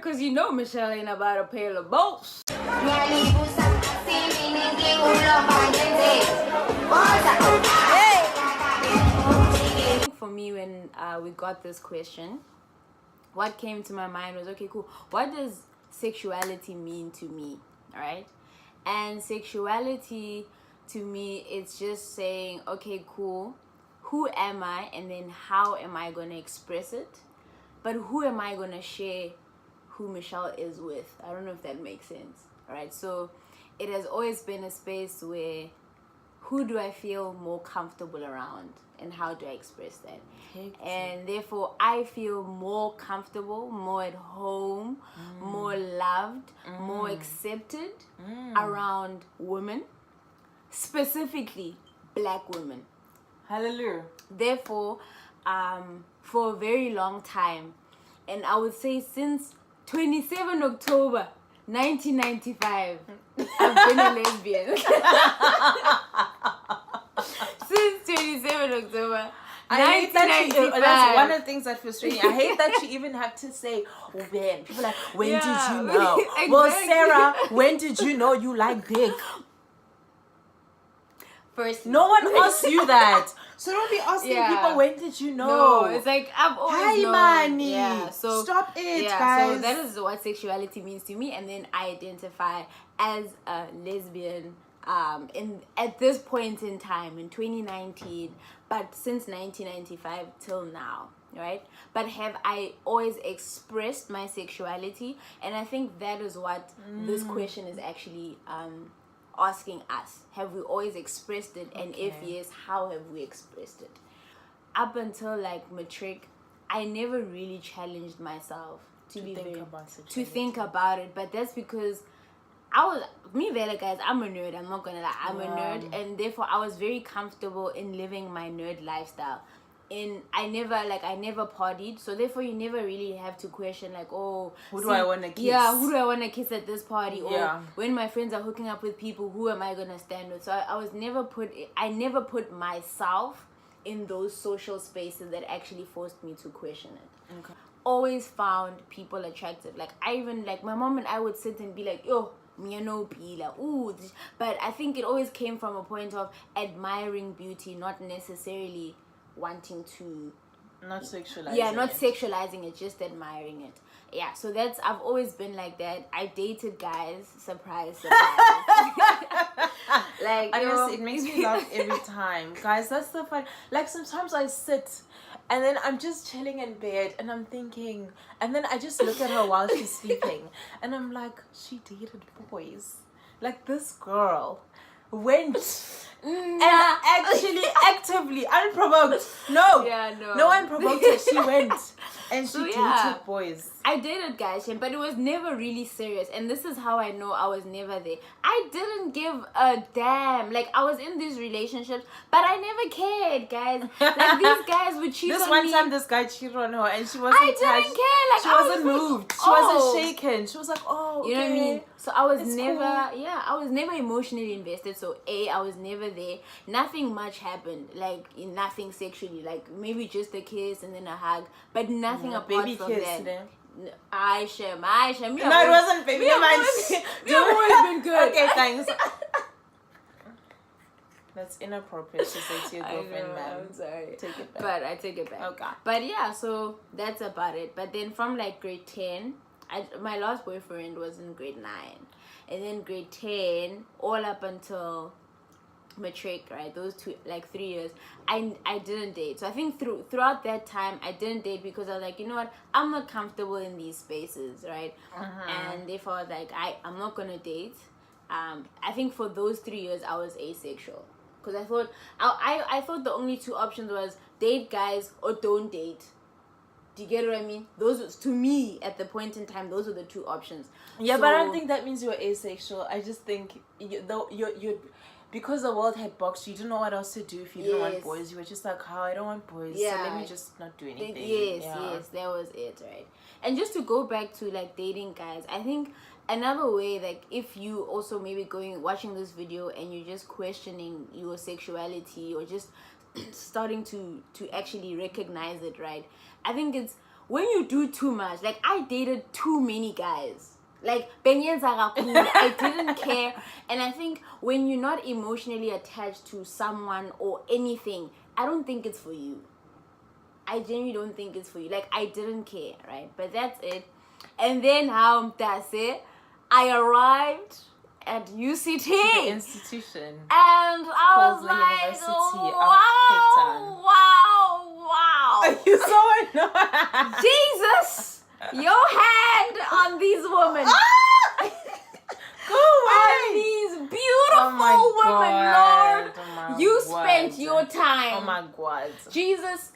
because you know Michelle ain't about a pail of balls. For me, when we got this question, what came to my mind was, okay, cool, what does sexuality mean to me? All right. And sexuality to me, it's just saying, okay, cool, who am I, and then how am I going to express it? But who am I going to share who Michelle is with? I don't know if that makes sense. All right. So it has always been a space where who do I feel more comfortable around, and how do I express that? And therefore I feel more comfortable, more at home, more loved, more accepted around women, specifically black women. Hallelujah. Therefore, for a very long time, and I would say since 27 October 1995, I've been a lesbian. Since 27 October. I hate that that's one of the things that frustrates me. I hate that you even have to say when. People are like, when did you know? Exactly. Well, Sarah, when did you know you like dick? First, no one asks you that. So don't be asking people, when did you know? No, it's like, I've always known. Money. Yeah, so stop it, guys. So that is what sexuality means to me. And then I identify as a lesbian at this point in time, in 2019, but since 1995 till now, right? But have I always expressed my sexuality? And I think that is what this question is actually asking us. Have we always expressed it? And if yes, how have we expressed it? Up until like matric, I never really challenged myself to think about it. But that's because guys, I'm a nerd. I'm not gonna lie, I'm a nerd, and therefore I was very comfortable in living my nerd lifestyle. And I never partied, so therefore you never really have to question like, who do I want to kiss? Yeah, who do I want to kiss at this party? Or when my friends are hooking up with people, who am I gonna stand with? So I never put myself in those social spaces that actually forced me to question it. Okay. Always found people attractive. Like I even my mom and I would sit and be like, yo, me no pila, ooh. But I think it always came from a point of admiring beauty, not necessarily wanting to not sexualizing it, just admiring it. Yeah, so I've always been like that. I dated guys, surprise. Like, honestly, it makes me laugh every time, guys. That's the fun. Like sometimes I sit and then I'm just chilling in bed and I'm thinking, and then I just look at her while she's sleeping and I'm like, she dated boys. Like this girl went and actually actively unprovoked. No one provoked her. She went and she dated boys. I dated guys, but it was never really serious. And this is how I know I was never there. I didn't give a damn. Like I was in these relationships, but I never cared, guys. Like these guys would cheat on me. This one time, this guy cheated on her, and she wasn't. I didn't care. Like she wasn't moved. She wasn't shaken. She was like, "Oh, okay." You know what I mean? So I was I was never emotionally invested. So I was never there. Nothing much happened. Like nothing sexually. Like maybe just a kiss and then a hug, but nothing apart from that. Aisha. No, it wasn't baby. You've always been good. Okay, thanks. That's inappropriate to say to your girlfriend, man. I'm sorry. Take it back. But I take it back. Okay. But yeah, so that's about it. But then from like grade 10, my last boyfriend was in grade 9. And then grade 10, all up until matric, right, those 3 years, I didn't date. So I think throughout that time I didn't date because I was like, you know what, I'm not comfortable in these spaces, right? And therefore I was like, I'm not gonna date. I think for those 3 years I was asexual because I thought I thought the only two options was date guys or don't date. Do you get what I mean? Those, to me, at the point in time, those were the two options. Yeah, so, but I don't think that means you're asexual. I just think you're because the world had boxed you, didn't know what else to do if you didn't want boys. You were just like, I don't want boys, so let me just not do anything. Yes, that was it, right? And just to go back to like dating guys, I think another way, like if you also maybe watching this video and you're just questioning your sexuality or just starting to actually recognize it, right? I think it's when you do too much, like I dated too many guys. Like I didn't care. And I think when you're not emotionally attached to someone or anything, I don't think it's for you. I genuinely don't think it's for you. Like I didn't care, right? But that's it. And then how that's it. I arrived at UCT, the institution, and I was the like, University wow. of Cape Town. You so annoying. Jesus, your hand on these women. Go away. On these beautiful women, Lord. You spent your time. Oh my God. Jesus.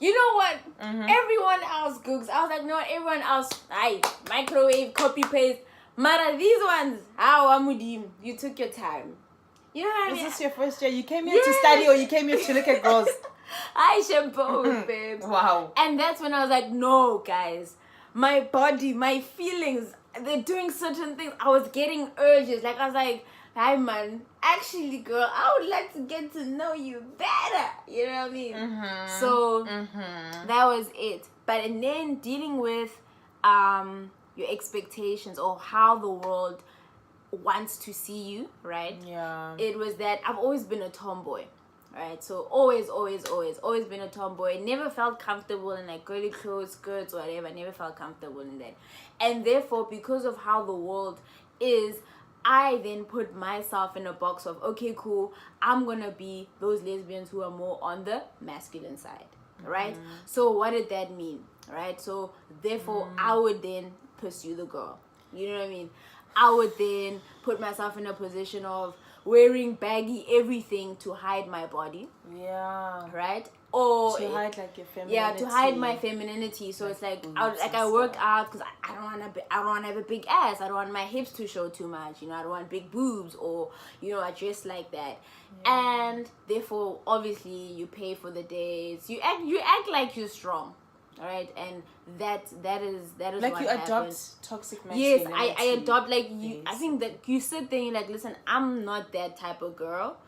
You know what? Everyone else cooks. I was like, no, everyone else, microwave, copy paste. Mara, these ones, you took your time. You know what I mean? Is this your first year? You came here to study, or you came here to look at girls? I shampoo, babes. Wow. And that's when I was like, no, guys. My body, my feelings, they're doing certain things. I was getting urges. Like, I was like, hi, man. Actually, girl, I would like to get to know you better. You know what I mean? So, that was it. But, and then dealing with your expectations or how the world wants to see you, right? Yeah. It was that I've always been a tomboy, right? So always been a tomboy. Never felt comfortable in like girly clothes, skirts, or whatever. Never felt comfortable in that. And therefore, because of how the world is, I then put myself in a box of, okay, cool, I'm gonna be those lesbians who are more on the masculine side, right? So what did that mean, right? So therefore, I would then pursue the girl. You know what I mean? I would then put myself in a position of wearing baggy everything to hide my body. Yeah. Right? Or to hide like your femininity. Yeah, to hide my femininity. So it's like I work out because I don't want to have a big ass. I don't want my hips to show too much. You know, I don't want big boobs, or I dress like that. Yeah. And therefore, obviously, you pay for the dates. You act like you're strong. All right, and that is like what you happens. Adopt toxic masculinity. Yes, I adopt like you. I think that you sit there and you're like, listen, I'm not that type of girl.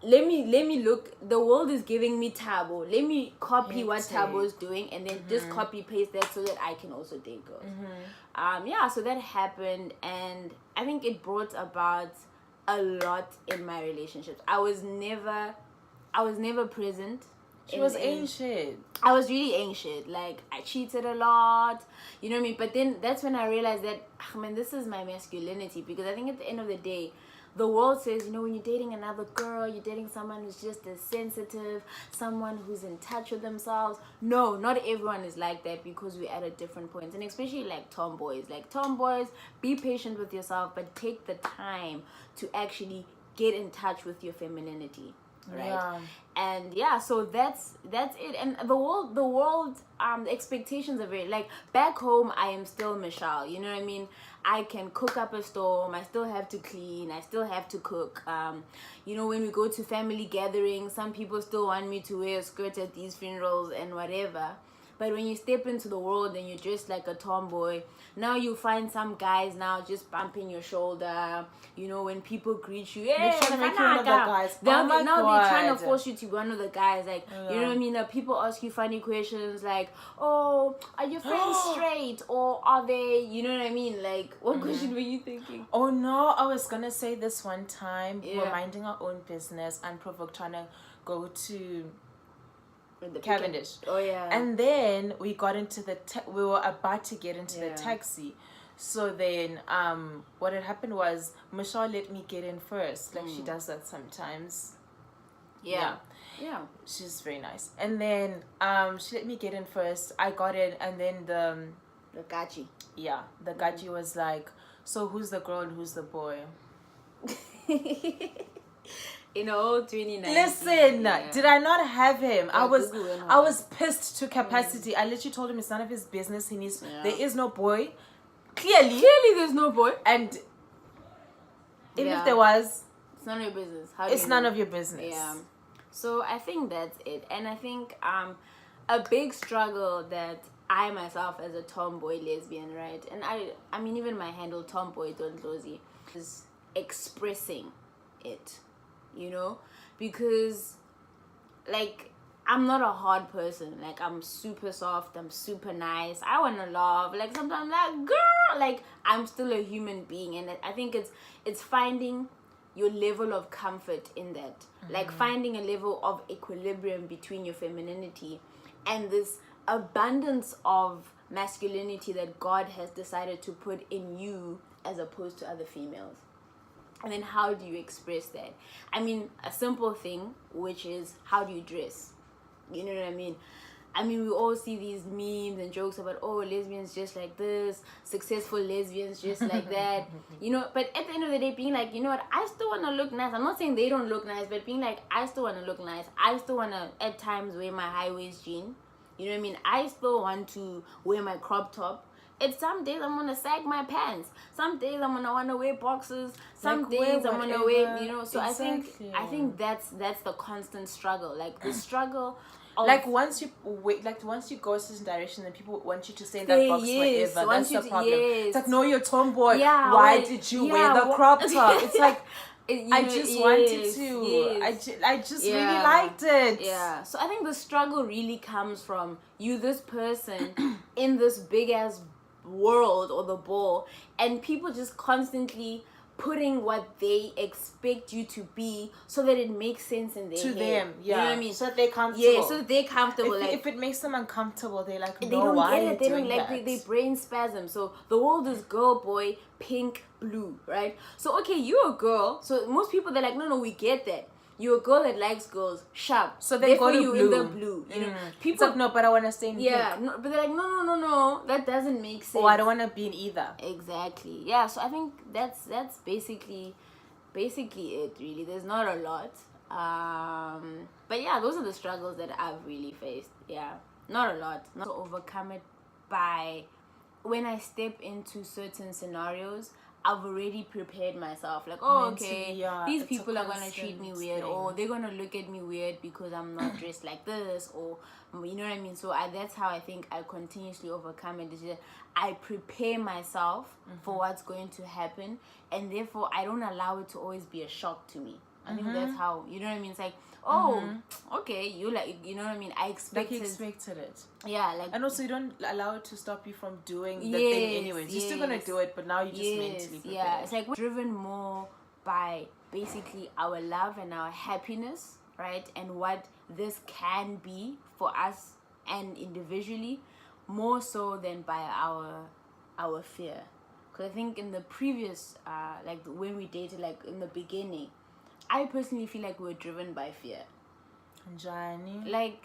Let me look. The world is giving me Tabo. Let me copy what Tabo is doing, and then just copy paste that so that I can also date girls. So that happened, and I think it brought about a lot in my relationships. I was never present. She was ancient. I was really ancient. Like, I cheated a lot. You know what I mean? But then that's when I realized that, this is my masculinity. Because I think at the end of the day, the world says, when you're dating another girl, you're dating someone who's just as sensitive, someone who's in touch with themselves. No, not everyone is like that, because we're at a different point. And especially like tomboys. Like, tomboys, be patient with yourself, but take the time to actually get in touch with your femininity. Right. Yeah. And so that's it. And the world expectations are very, like, back home I am still Michelle, you know what I mean? I can cook up a storm, I still have to clean, I still have to cook. When we go to family gatherings, some people still want me to wear a skirt at these funerals and whatever. But when you step into the world and you're dressed like a tomboy, now you find some guys now just bumping your shoulder. When people greet you, they're trying to make you one of the guys. They're trying to force you to be one of the guys. Like, you know what I mean? People ask you funny questions like, "Oh, are your friends straight, or are they?" You know what I mean? Like, what question were you thinking? Oh no, I was gonna say this one time we were minding our own business, unprovoked, trying to go to Cavendish. Oh yeah. And then we got into we were about to get into the taxi. So then what had happened was Michelle let me get in first. Like she does that sometimes. Yeah. She's very nice. And then she let me get in first. I got in, and then the gachi. Yeah, the gachi was like, so who's the girl and who's the boy? In all 2019. Listen, did I not have him? I was pissed to capacity. I literally told him it's none of his business. He needs. There is no boy. Clearly, there's no boy. And even if there was, it's none of your business. It's none of your business. Yeah. So I think that's it, and I think a big struggle that I myself as a tomboy lesbian, right, and I mean even my handle tomboy don't lozy, is expressing it. Because like I'm not a hard person. Like, I'm super soft, I'm super nice, I want to love. Like, sometimes, like, girl, like, I'm still a human being. And I think it's finding your level of comfort in that. Like, finding a level of equilibrium between your femininity and this abundance of masculinity that God has decided to put in you as opposed to other females. And then how do you express that? I mean, a simple thing, which is, how do you dress? You know what I mean? I mean, we all see these memes and jokes about, oh, lesbians just like this, successful lesbians just like that, you know. But at the end of the day, being like, you know what, I still want to look nice. I'm not saying they don't look nice, but being like, I still want to look nice. I still want to, at times, wear my high-waist jean. You know what I mean? I still want to wear my crop top. It's some days I'm gonna sag my pants. Some days I'm gonna wanna wear boxes. Some Like, days I'm gonna wear, you know. So exactly. I think that's the constant struggle. Like, the struggle of, like once you go a certain direction, then people want you to stay in that box forever. That's the problem. It's like, no, you're tomboy. Yeah, why did you wear the crop top? It's like, I just wanted to. Yes. I just really liked it. Yeah. So I think the struggle really comes from you, this person, in this big ass world or the ball, and people just constantly putting what they expect you to be so that it makes sense in their to head. them. Yeah. You know what I mean? So that they're comfortable. Yeah, so that they're comfortable. If it makes them uncomfortable, they're like, no, they don't why get are it. you They doing don't like that? they brain spasm. So the world is girl, boy, pink, blue, right? So okay, you're a girl. So most people, they're like, no, we get that. You're a girl that likes girls, sharp. So they go to you blue. in the blue. You know, people. It's like, no, but I want to stay in pink. No, but they're like, no, that doesn't make sense. Oh, I don't want to be in either. Exactly. Yeah. So I think that's basically it. Really, there's not a lot. But yeah, those are the struggles that I've really faced. Yeah, not a lot. Not to overcome it by when I step into certain scenarios. I've already prepared myself. Like, oh, okay, these people are gonna treat me weird, or they're gonna look at me weird because I'm not dressed like this, or you know what I mean. So that's how I think I continuously overcome it. Is that I prepare myself for what's going to happen, and therefore I don't allow it to always be a shock to me. I think that's how, you know what I mean. It's like, oh, okay, you like, you know what I mean. I expected it. Yeah, like, and also you don't allow it to stop you from doing the thing anyways. You're still gonna do it, but now you just mentally prepare. Yeah, it's like we're driven more by basically our love and our happiness, right? And what this can be for us and individually, more so than by our fear. Because I think in the previous, like when we dated, like in the beginning, I personally feel like we were driven by fear. Johnny. Like,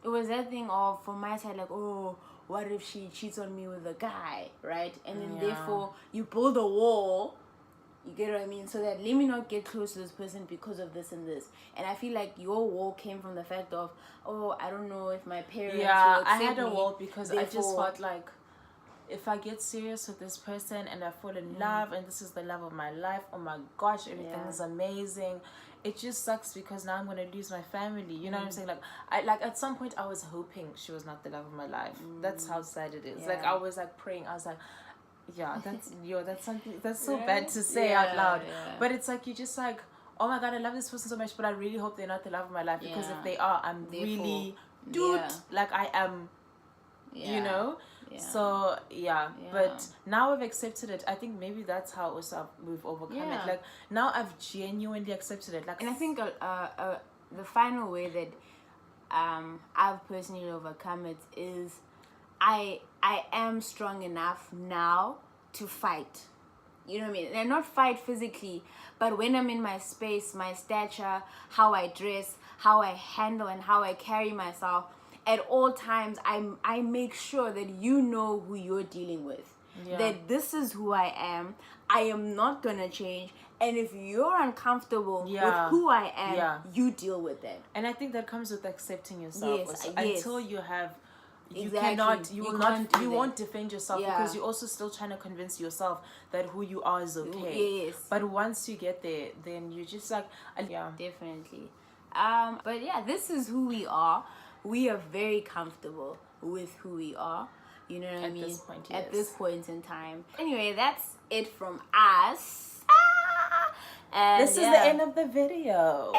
it was that thing of, from my side, like, oh, what if she cheats on me with a guy, right? And then therefore you build a wall, you get what I mean? So that let me not get close to this person because of this and this. And I feel like your wall came from the fact of, oh, I don't know if my parents will accept I had a me, wall because I just felt like, if I get serious with this person and I fall in love and this is the love of my life, oh my gosh, everything is amazing. It just sucks because now I'm gonna lose my family. You know what I'm saying? Like at some point I was hoping she was not the love of my life. That's how sad it is. Like I was like praying. I was like, that's something that's so bad to say out loud. But it's like, you just like, oh my god, I love this person so much, but I really hope they're not the love of my life, because if they are, I'm really like I am, you know. So but now I've accepted it. I think maybe that's how also we've overcome it. Like now I've genuinely accepted it. Like, and I think the final way that I've personally overcome it is I am strong enough now to fight. You know what I mean? And not fight physically, but when I'm in my space, my stature, how I dress, how I handle and how I carry myself, at all times I make sure that you know who you're dealing with. That this is who I am not gonna change, and if you're uncomfortable with who I am, you deal with it. And I think that comes with accepting yourself. Yes. Until you have, Exactly. you won't defend yourself, because you're also still trying to convince yourself that who you are is okay. Yes. But once you get there, then you just like, definitely. But yeah, this is who we are. We are very comfortable with who we are. You know what I mean? At this point in time. Anyway, that's it from us. And this is the end of the video.